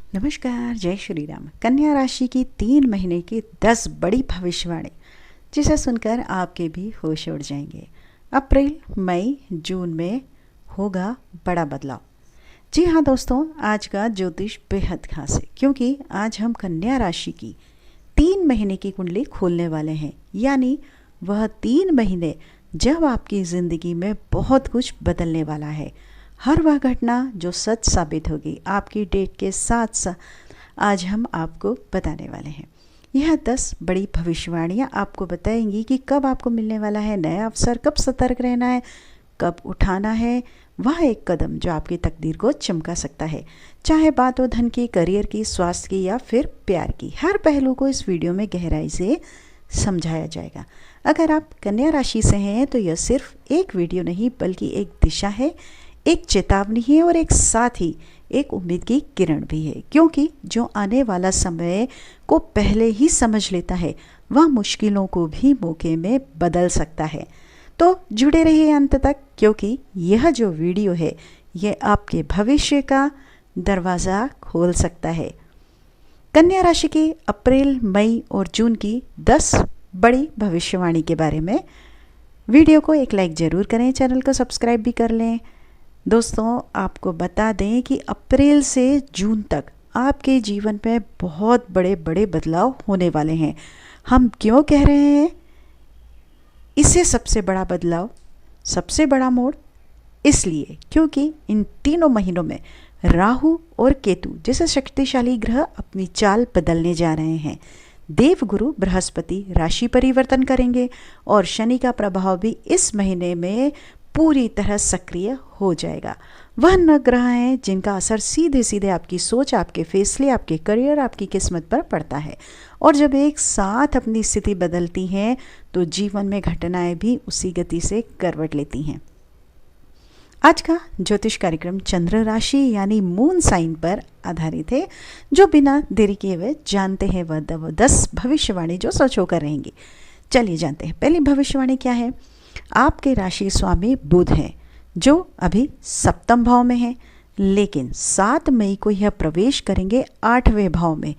नमस्कार, जय श्री राम। कन्या राशि की 3 महीने की 10 बड़ी भविष्यवाणी जिसे सुनकर आपके भी होश उड़ जाएंगे। अप्रैल, मई, जून में होगा बड़ा बदलाव। जी हाँ दोस्तों, आज का ज्योतिष बेहद खास है क्योंकि आज हम कन्या राशि की 3 महीने की कुंडली खोलने वाले हैं। यानी वह 3 महीने जब आपकी ज़िंदगी में बहुत कुछ बदलने वाला है। हर वह घटना जो सच साबित होगी आपकी डेट के साथ साथ आज हम आपको बताने वाले हैं। यह 10 बड़ी भविष्यवाणियाँ आपको बताएंगी कि कब आपको मिलने वाला है नया अवसर, कब सतर्क रहना है, कब उठाना है वह एक कदम जो आपकी तकदीर को चमका सकता है। चाहे बात हो धन की, करियर की, स्वास्थ्य की या फिर प्यार की, हर पहलू को इस वीडियो में गहराई से समझाया जाएगा। अगर आप कन्या राशि से हैं तो यह सिर्फ एक वीडियो नहीं बल्कि एक दिशा है, एक चेतावनी है और एक साथ ही एक उम्मीद की किरण भी है। क्योंकि जो आने वाला समय को पहले ही समझ लेता है वह मुश्किलों को भी मौके में बदल सकता है। तो जुड़े रहिए अंत तक क्योंकि यह जो वीडियो है यह आपके भविष्य का दरवाज़ा खोल सकता है। कन्या राशि की अप्रैल, मई और जून की 10 बड़ी भविष्यवाणी के बारे में वीडियो को एक लाइक ज़रूर करें, चैनल को सब्सक्राइब भी कर लें। दोस्तों, आपको बता दें कि अप्रैल से जून तक आपके जीवन में बहुत बड़े बड़े बदलाव होने वाले हैं। हम क्यों कह रहे हैं इसे सबसे बड़ा बदलाव, सबसे बड़ा मोड़? इसलिए क्योंकि इन तीनों महीनों में राहु और केतु जैसे शक्तिशाली ग्रह अपनी चाल बदलने जा रहे हैं। देवगुरु बृहस्पति राशि परिवर्तन करेंगे और शनि का प्रभाव भी इस महीने में पूरी तरह सक्रिय हो जाएगा। वह 9 ग्रह हैं जिनका असर सीधे सीधे आपकी सोच, आपके फैसले, आपके करियर, आपकी किस्मत पर पड़ता है। और जब एक साथ अपनी स्थिति बदलती हैं तो जीवन में घटनाएं भी उसी गति से करवट लेती हैं। आज का ज्योतिष कार्यक्रम चंद्र राशि यानी मून साइन पर आधारित है। जो बिना देरी किए हुए जानते हैं वह 10 भविष्यवाणी जो सच होकर रहेंगी। चलिए जानते हैं पहली भविष्यवाणी क्या है। आपके राशि स्वामी बुध हैं जो अभी सप्तम भाव में है, लेकिन 7 मई को यह प्रवेश करेंगे 8वें भाव में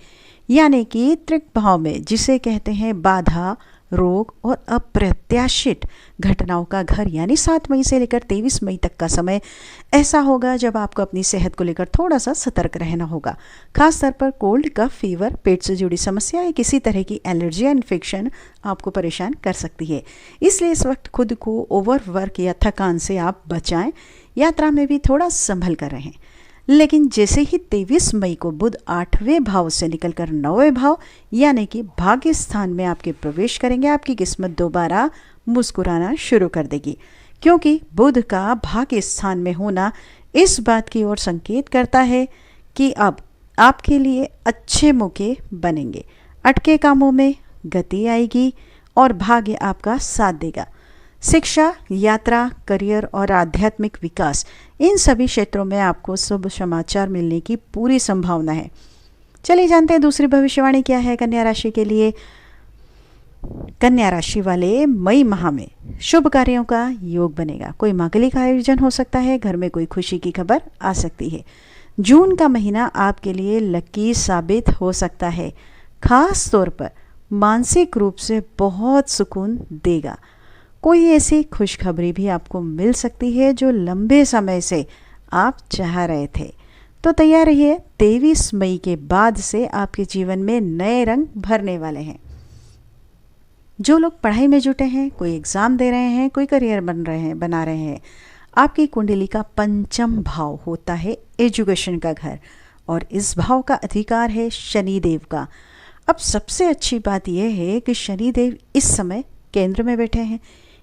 यानी कि त्रिक भाव में, जिसे कहते हैं बाधा, रोग और अप्रत्याशित घटनाओं का घर। यानी 7 मई से लेकर 23 मई तक का समय ऐसा होगा जब आपको अपनी सेहत को लेकर थोड़ा सा सतर्क रहना होगा। खास तौर पर कोल्ड, कफ, फीवर, पेट से जुड़ी समस्या या किसी तरह की एलर्जी या इन्फेक्शन आपको परेशान कर सकती है। इसलिए इस वक्त खुद को ओवरवर्क या थकान से आप बचाएं। यात्रा में भी थोड़ा संभल कर रहें। लेकिन जैसे ही 23 मई को बुध 8वें भाव से निकलकर 9वें भाव यानी कि भाग्य स्थान में आपके प्रवेश करेंगे, आपकी किस्मत दोबारा मुस्कुराना शुरू कर देगी। क्योंकि बुध का भाग्य स्थान में होना इस बात की ओर संकेत करता है कि अब आपके लिए अच्छे मौके बनेंगे, अटके कामों में गति आएगी और भाग्य आपका साथ देगा। शिक्षा, यात्रा, करियर और आध्यात्मिक विकास, इन सभी क्षेत्रों में आपको शुभ समाचार मिलने की पूरी संभावना है। चलिए जानते हैं दूसरी भविष्यवाणी क्या है कन्या राशि के लिए। कन्या राशि वाले मई माह में शुभ कार्यों का योग बनेगा। कोई मांगलिक आयोजन हो सकता है, घर में कोई खुशी की खबर आ सकती है। जून का महीना आपके लिए लकी साबित हो सकता है। खास तौर पर मानसिक रूप से बहुत सुकून देगा। कोई ऐसी खुशखबरी भी आपको मिल सकती है जो लंबे समय से आप चाह रहे थे। तो तैयार रहिए, 23 मई के बाद से आपके जीवन में नए रंग भरने वाले हैं। जो लोग पढ़ाई में जुटे हैं, कोई एग्ज़ाम दे रहे हैं, कोई करियर बना रहे हैं, आपकी कुंडली का 5वां भाव होता है एजुकेशन का घर और इस भाव का अधिकार है शनिदेव का। अब सबसे अच्छी बात यह है कि शनिदेव इस समय केंद्र में बैठे हैं,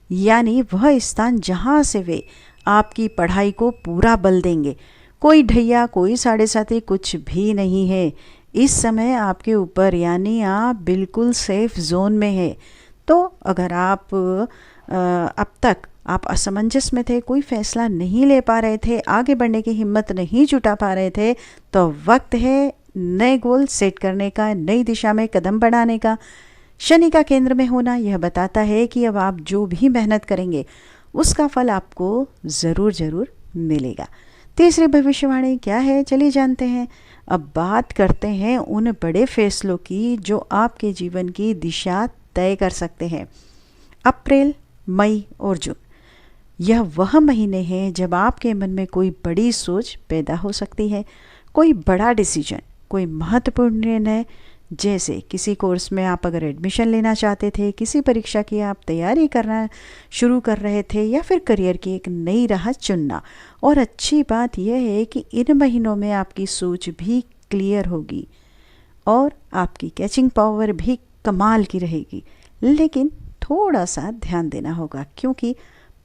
यानी वह स्थान जहाँ से वे आपकी पढ़ाई को पूरा बल देंगे। कोई ढैया, कोई 7.5 कुछ भी नहीं है इस समय आपके ऊपर, यानी आप बिल्कुल सेफ जोन में है। तो अगर आप अब तक आप असमंजस में थे, कोई फैसला नहीं ले पा रहे थे, आगे बढ़ने की हिम्मत नहीं जुटा पा रहे थे, तो वक्त है नए गोल सेट करने का, नई दिशा में कदम बढ़ाने का। शनि का केंद्र में होना यह बताता है कि अब आप जो भी मेहनत करेंगे उसका फल आपको ज़रूर मिलेगा। तीसरी भविष्यवाणी क्या है, चलिए जानते हैं। अब बात करते हैं उन बड़े फैसलों की जो आपके जीवन की दिशा तय कर सकते हैं। अप्रैल, मई और जून, यह वह महीने हैं जब आपके मन में कोई बड़ी सोच पैदा हो सकती है। कोई बड़ा डिसीजन, कोई महत्वपूर्ण निर्णय, जैसे किसी कोर्स में आप अगर एडमिशन लेना चाहते थे, किसी परीक्षा की आप तैयारी करना शुरू कर रहे थे, या फिर करियर की एक नई राह चुनना। और अच्छी बात यह है कि इन महीनों में आपकी सोच भी क्लियर होगी और आपकी कैचिंग पावर भी कमाल की रहेगी। लेकिन थोड़ा सा ध्यान देना होगा, क्योंकि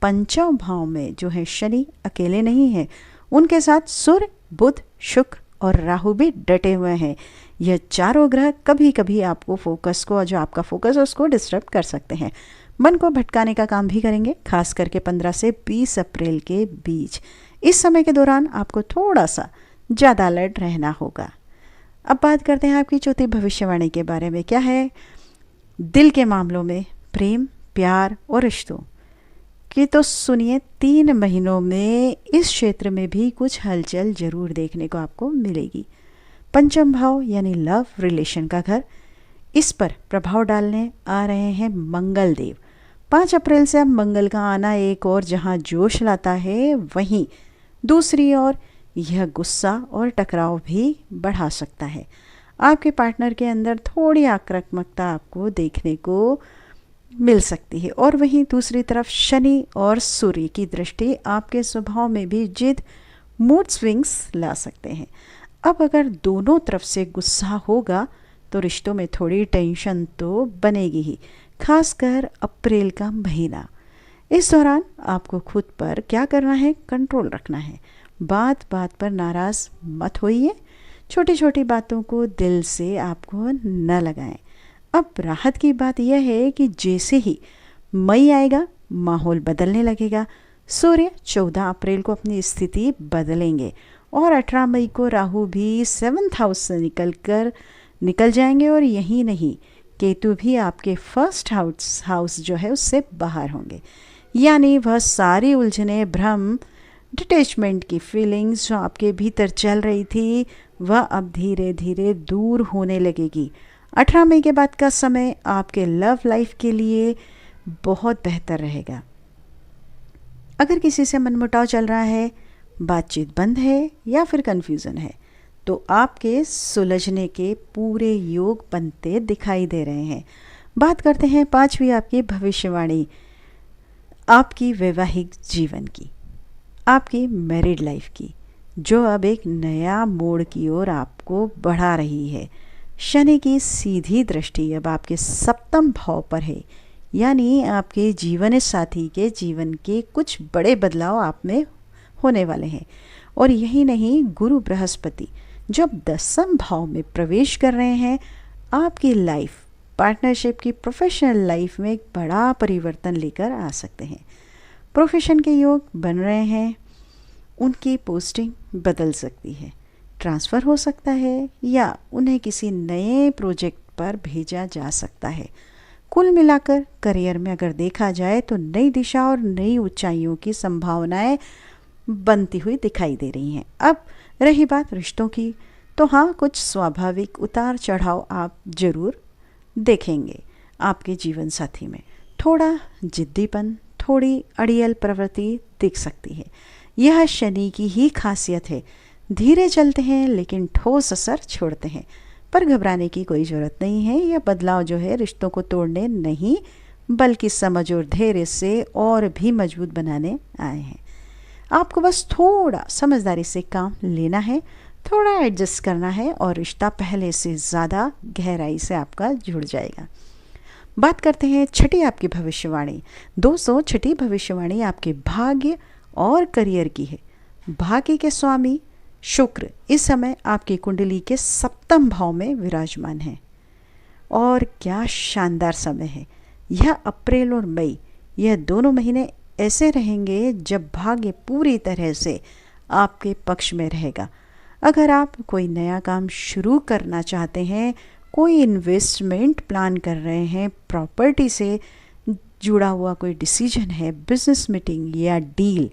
पंचम भाव में जो है शनि अकेले नहीं है, उनके साथ सूर्य, बुध, शुक्र और राहु भी डटे हुए हैं। यह चारों ग्रह कभी कभी आपको फोकस को, जो आपका फोकस है उसको डिस्टर्ब कर सकते हैं, मन को भटकाने का काम भी करेंगे, खास करके 15 से 20 अप्रैल के बीच। इस समय के दौरान आपको थोड़ा सा ज़्यादा अलर्ट रहना होगा। अब बात करते हैं आपकी चौथी भविष्यवाणी के बारे में। क्या है, दिल के मामलों में, प्रेम, प्यार और रिश्तों की तो सुनिए, 3 महीनों में इस क्षेत्र में भी कुछ हलचल जरूर देखने को आपको मिलेगी। पंचम भाव यानी लव रिलेशन का घर, इस पर प्रभाव डालने आ रहे हैं मंगल देव। 5 अप्रैल से अब मंगल का आना एक और जहां जोश लाता है, वहीं दूसरी ओर यह गुस्सा और टकराव भी बढ़ा सकता है। आपके पार्टनर के अंदर थोड़ी आक्रामकता आपको देखने को मिल सकती है। और वहीं दूसरी तरफ शनि और सूर्य की दृष्टि आपके स्वभाव में भी जिद, मूड स्विंग्स ला सकते हैं। अब अगर दोनों तरफ से गुस्सा होगा तो रिश्तों में थोड़ी टेंशन तो बनेगी ही, खासकर अप्रैल का महीना। इस दौरान आपको खुद पर क्या करना है, कंट्रोल रखना है। बात बात पर नाराज मत होइए, छोटी छोटी बातों को दिल से आपको न लगाएं। अब राहत की बात यह है कि जैसे ही मई आएगा माहौल बदलने लगेगा। सूर्य 14 अप्रैल को अपनी स्थिति बदलेंगे और 18 मई को राहु भी 7th हाउस से निकल जाएंगे। और यही नहीं, केतु भी आपके फर्स्ट हाउस जो है उससे बाहर होंगे। यानी वह सारी उलझने, भ्रम, डिटैचमेंट की फीलिंग्स जो आपके भीतर चल रही थी, वह अब धीरे धीरे दूर होने लगेगी। 18 मई के बाद का समय आपके लव लाइफ के लिए बहुत बेहतर रहेगा। अगर किसी से मनमुटाव चल रहा है, बातचीत बंद है या फिर कन्फ्यूज़न है, तो आपके सुलझने के पूरे योग बनते दिखाई दे रहे हैं। बात करते हैं 5वीं आपकी भविष्यवाणी, आपकी वैवाहिक जीवन की, आपकी मैरिड लाइफ की, जो अब एक नया मोड़ की ओर आपको बढ़ा रही है। शनि की सीधी दृष्टि अब आपके 7th भाव पर है, यानी आपके जीवन साथी के जीवन के कुछ बड़े बदलाव आप में होने वाले हैं। और यही नहीं, गुरु बृहस्पति जब 10th भाव में प्रवेश कर रहे हैं, आपकी लाइफ पार्टनरशिप की, प्रोफेशनल लाइफ में एक बड़ा परिवर्तन लेकर आ सकते हैं। प्रोफेशन के योग बन रहे हैं, उनकी पोस्टिंग बदल सकती है, ट्रांसफ़र हो सकता है या उन्हें किसी नए प्रोजेक्ट पर भेजा जा सकता है। कुल मिलाकर करियर में अगर देखा जाए तो नई दिशा और नई ऊंचाइयों की संभावनाएं बनती हुई दिखाई दे रही हैं। अब रही बात रिश्तों की, तो हाँ, कुछ स्वाभाविक उतार चढ़ाव आप जरूर देखेंगे। आपके जीवन साथी में थोड़ा जिद्दीपन, थोड़ी अड़ियल प्रवृत्ति दिख सकती है। यह शनि की ही खासियत है, धीरे चलते हैं लेकिन ठोस असर छोड़ते हैं। पर घबराने की कोई ज़रूरत नहीं है। यह बदलाव जो है रिश्तों को तोड़ने नहीं, बल्कि समझ और धैर्य से और भी मजबूत बनाने आए हैं। आपको बस थोड़ा समझदारी से काम लेना है, थोड़ा एडजस्ट करना है और रिश्ता पहले से ज़्यादा गहराई से आपका जुड़ जाएगा। बात करते हैं 6ठी आपकी भविष्यवाणी। दोस्तों, 6ठी भविष्यवाणी आपके भाग्य और करियर की है। भाग्य के स्वामी शुक्र इस समय आपकी कुंडली के 7th भाव में विराजमान है। और क्या शानदार समय है। यह अप्रैल और मई, यह दोनों महीने ऐसे रहेंगे जब भाग्य पूरी तरह से आपके पक्ष में रहेगा। अगर आप कोई नया काम शुरू करना चाहते हैं, कोई इन्वेस्टमेंट प्लान कर रहे हैं, प्रॉपर्टी से जुड़ा हुआ कोई डिसीजन है, बिजनेस मीटिंग या डील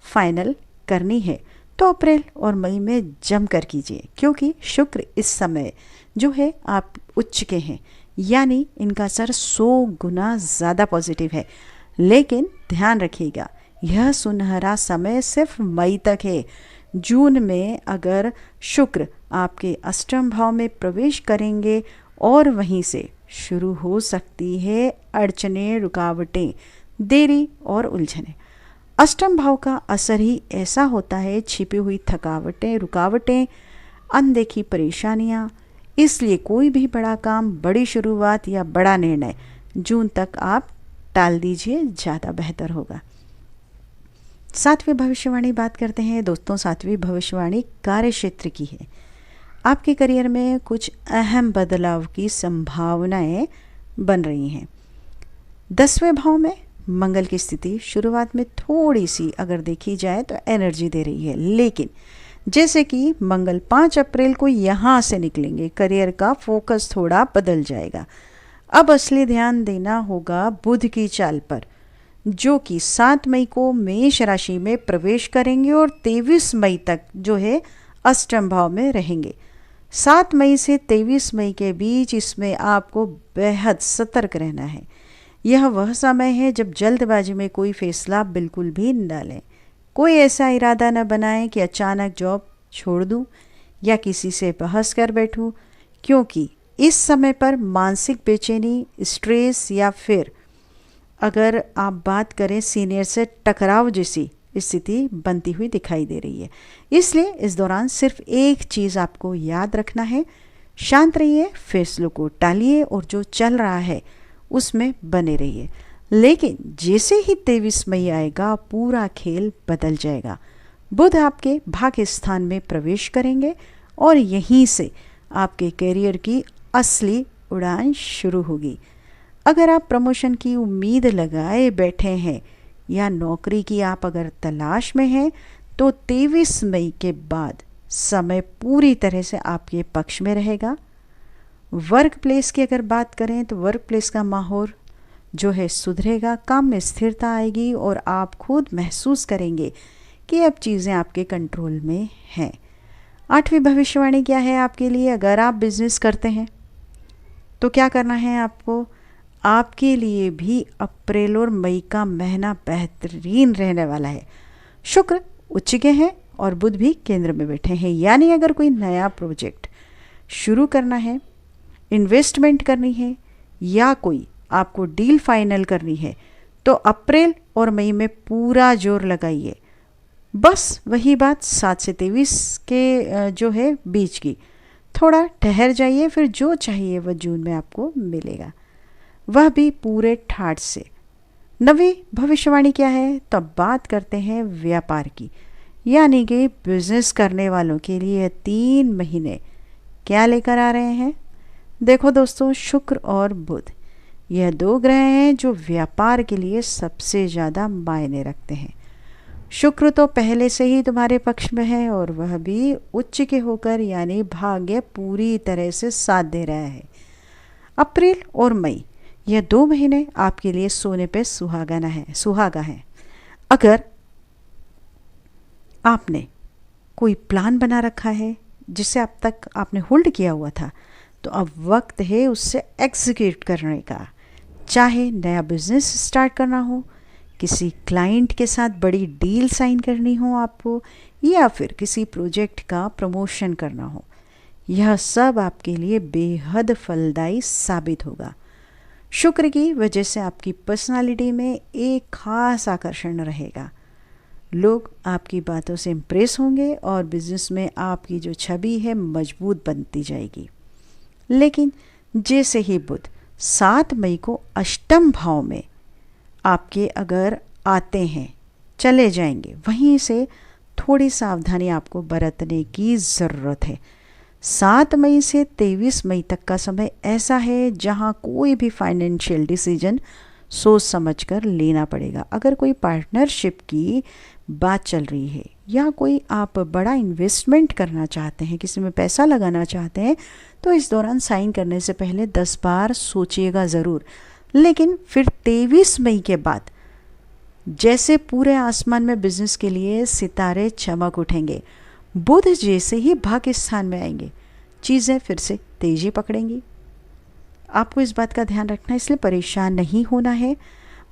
फाइनल करनी है, तो अप्रैल और मई में जमकर कीजिए, क्योंकि शुक्र इस समय जो है आप उच्च के हैं, यानी इनका असर 100 गुना ज़्यादा पॉजिटिव है। लेकिन ध्यान रखिएगा, यह सुनहरा समय सिर्फ मई तक है। जून में अगर शुक्र आपके अष्टम भाव में प्रवेश करेंगे और वहीं से शुरू हो सकती है अड़चनें, रुकावटें, देरी और उलझनें। अष्टम भाव का असर ही ऐसा होता है, छिपी हुई थकावटें, रुकावटें, अनदेखी परेशानियां। इसलिए कोई भी बड़ा काम, बड़ी शुरुआत या बड़ा निर्णय जून तक आप टाल दीजिए, ज़्यादा बेहतर होगा। सातवीं भविष्यवाणी बात करते हैं दोस्तों। सातवीं भविष्यवाणी कार्य क्षेत्र की है। आपके करियर में कुछ अहम बदलाव की संभावनाएं बन रही हैं। 10वें भाव में मंगल की स्थिति शुरुआत में थोड़ी सी अगर देखी जाए तो एनर्जी दे रही है, लेकिन जैसे कि मंगल 5 अप्रैल को यहाँ से निकलेंगे, करियर का फोकस थोड़ा बदल जाएगा। अब असली ध्यान देना होगा बुध की चाल पर, जो कि 7 मई को मेष राशि में प्रवेश करेंगे और 23 मई तक जो है अष्टम भाव में रहेंगे। 7 मई से 23 मई के बीच इसमें आपको बेहद सतर्क रहना है। यह वह समय है जब जल्दबाजी में कोई फैसला बिल्कुल भी न लें। कोई ऐसा इरादा न बनाएं कि अचानक जॉब छोड़ दूं या किसी से बहस कर बैठूं, क्योंकि इस समय पर मानसिक बेचैनी, स्ट्रेस या फिर अगर आप बात करें सीनियर से टकराव जैसी स्थिति बनती हुई दिखाई दे रही है। इसलिए इस दौरान सिर्फ एक चीज़ आपको याद रखना है, शांत रहिए, फैसलों को टालिए और जो चल रहा है उसमें बने रहिए। लेकिन जैसे ही 23 मई आएगा पूरा खेल बदल जाएगा। बुध आपके भाग्य स्थान में प्रवेश करेंगे और यहीं से आपके करियर की असली उड़ान शुरू होगी। अगर आप प्रमोशन की उम्मीद लगाए बैठे हैं या नौकरी की आप अगर तलाश में हैं, तो 23 मई के बाद समय पूरी तरह से आपके पक्ष में रहेगा। वर्क प्लेस की अगर बात करें तो वर्क प्लेस का माहौल जो है सुधरेगा, काम में स्थिरता आएगी और आप खुद महसूस करेंगे कि अब चीज़ें आपके कंट्रोल में हैं। 8वीं भविष्यवाणी क्या है आपके लिए? अगर आप बिजनेस करते हैं तो क्या करना है आपको? आपके लिए भी अप्रैल और मई का महीना बेहतरीन रहने वाला है। शुक्र उच्च के हैं और बुध भी केंद्र में बैठे हैं, यानी अगर कोई नया प्रोजेक्ट शुरू करना है, इन्वेस्टमेंट करनी है या कोई आपको डील फाइनल करनी है, तो अप्रैल और मई में पूरा जोर लगाइए। बस वही बात 7 से 23 के जो है बीच की, थोड़ा ठहर जाइए, फिर जो चाहिए वह जून में आपको मिलेगा, वह भी पूरे ठाठ से। 9वीं भविष्यवाणी क्या है? तो अब बात करते हैं व्यापार की, यानी कि बिजनेस करने वालों के लिए 3 महीने क्या लेकर आ रहे हैं। देखो दोस्तों, शुक्र और बुध यह 2 ग्रह हैं जो व्यापार के लिए सबसे ज़्यादा मायने रखते हैं। शुक्र तो पहले से ही तुम्हारे पक्ष में है और वह भी उच्च के होकर, यानी भाग्य पूरी तरह से साथ दे रहा है। अप्रैल और मई यह 2 महीने आपके लिए सोने पे सुहागा है। अगर आपने कोई प्लान बना रखा है जिसे अब तक आपने होल्ड किया हुआ था, तो अब वक्त है उससे एग्जीक्यूट करने का। चाहे नया बिजनेस स्टार्ट करना हो, किसी क्लाइंट के साथ बड़ी डील साइन करनी हो आपको, या फिर किसी प्रोजेक्ट का प्रमोशन करना हो, यह सब आपके लिए बेहद फलदायी साबित होगा। शुक्र की वजह से आपकी पर्सनालिटी में एक खास आकर्षण रहेगा। लोग आपकी बातों से इम्प्रेस होंगे और बिजनेस में आपकी जो छवि है मजबूत बनती जाएगी। लेकिन जैसे ही बुध 7 मई को अष्टम भाव में आपके अगर आते हैं, चले जाएंगे, वहीं से थोड़ी सावधानी आपको बरतने की ज़रूरत है। 7 मई से 23 मई तक का समय ऐसा है जहां कोई भी फाइनेंशियल डिसीजन सोच समझकर लेना पड़ेगा। अगर कोई पार्टनरशिप की बात चल रही है या कोई आप बड़ा इन्वेस्टमेंट करना चाहते हैं, किसी में पैसा लगाना चाहते हैं, तो इस दौरान साइन करने से पहले 10 बार सोचिएगा ज़रूर। लेकिन फिर 23 मई के बाद जैसे पूरे आसमान में बिजनेस के लिए सितारे चमक उठेंगे। बुध जैसे ही भाग्य स्थान में आएंगे, चीज़ें फिर से तेजी पकड़ेंगी। आपको इस बात का ध्यान रखना है, इसलिए परेशान नहीं होना है।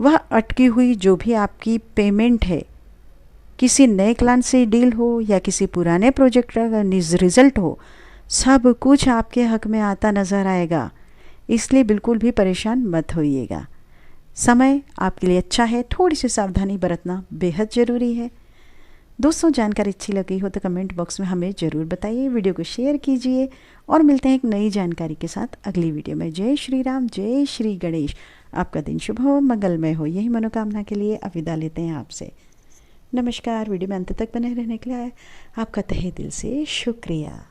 वह अटकी हुई जो भी आपकी पेमेंट है, किसी नए क्लाइंट से डील हो या किसी पुराने प्रोजेक्ट का रिजल्ट हो, सब कुछ आपके हक में आता नज़र आएगा। इसलिए बिल्कुल भी परेशान मत होइएगा। समय आपके लिए अच्छा है, थोड़ी सी सावधानी बरतना बेहद ज़रूरी है। दोस्तों, जानकारी अच्छी लगी हो तो कमेंट बॉक्स में हमें ज़रूर बताइए, वीडियो को शेयर कीजिए और मिलते हैं एक नई जानकारी के साथ अगली वीडियो में। जय श्री राम, जय श्री गणेश। आपका दिन शुभ हो, मंगलमय हो, यही मनोकामना के लिए अलविदा लेते हैं आपसे। नमस्कार। वीडियो में अंत तक बने रहने के लिए आपका तहे दिल से शुक्रिया।